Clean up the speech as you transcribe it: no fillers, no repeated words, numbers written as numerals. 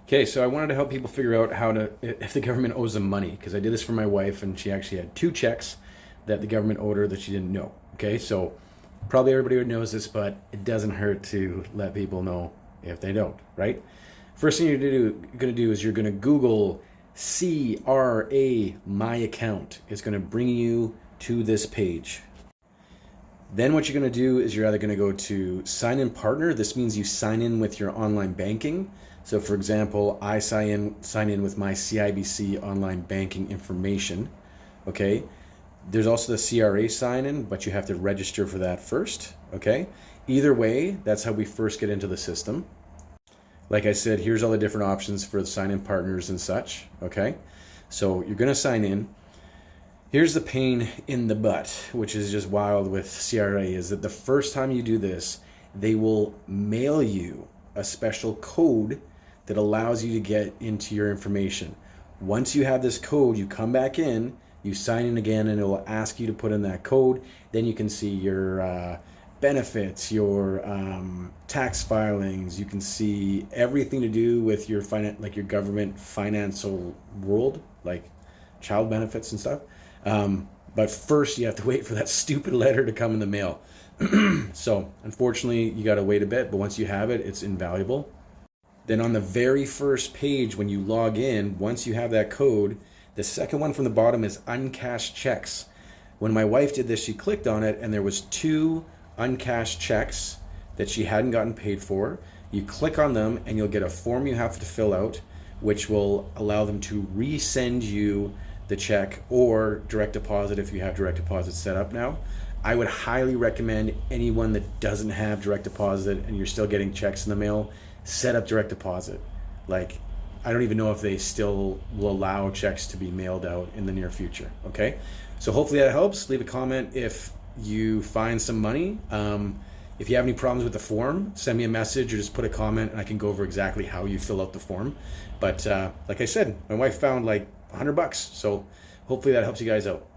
Okay, so I wanted to help people figure out how to, if the government owes them money, because I did this for my wife and she actually had two checks that the government owed her that she didn't know. Okay, so probably everybody knows this, but it doesn't hurt to let people know if they don't, right? First thing you're gonna do is you're gonna Google CRA My Account. It's gonna bring you to this page. Then what you're gonna do is you're either gonna go to Sign In Partner. This means you sign in with your online banking. So for example, I sign in with my CIBC online banking information, okay? There's also the CRA sign in, but you have to register for that first, okay? Either way, that's how we first get into the system. Like I said, here's all the different options for the sign-in partners and such, okay? So you're gonna sign in. Here's the pain in the butt, which is just wild with CRA, is that the first time you do this, they will mail you a special code that allows you to get into your information. Once you have this code, you come back in, you sign in again, and it will ask you to put in that code. Then you can see your benefits, your tax filings. You can see everything to do with your like your government financial world, like child benefits and stuff. But first, you have to wait for that stupid letter to come in the mail. So unfortunately, you got to wait a bit. But once you have it, it's invaluable. Then on the very first page, when you log in, once you have that code, the second one from the bottom is uncashed checks. When my wife did this, she clicked on it and there was two uncashed checks that she hadn't gotten paid for. You click on them and you'll get a form you have to fill out, which will allow them to resend you the check or direct deposit if you have direct deposit set up now. I would highly recommend anyone that doesn't have direct deposit and you're still getting checks in the mail, set up direct deposit. Like, I don't even know if they still will allow checks to be mailed out in the near future, okay? So hopefully that helps. Leave a comment if you find some money. If you have any problems with the form, send me a message or just put a comment and I can go over exactly how you fill out the form. But like I said, my wife found like $100, so hopefully that helps you guys out.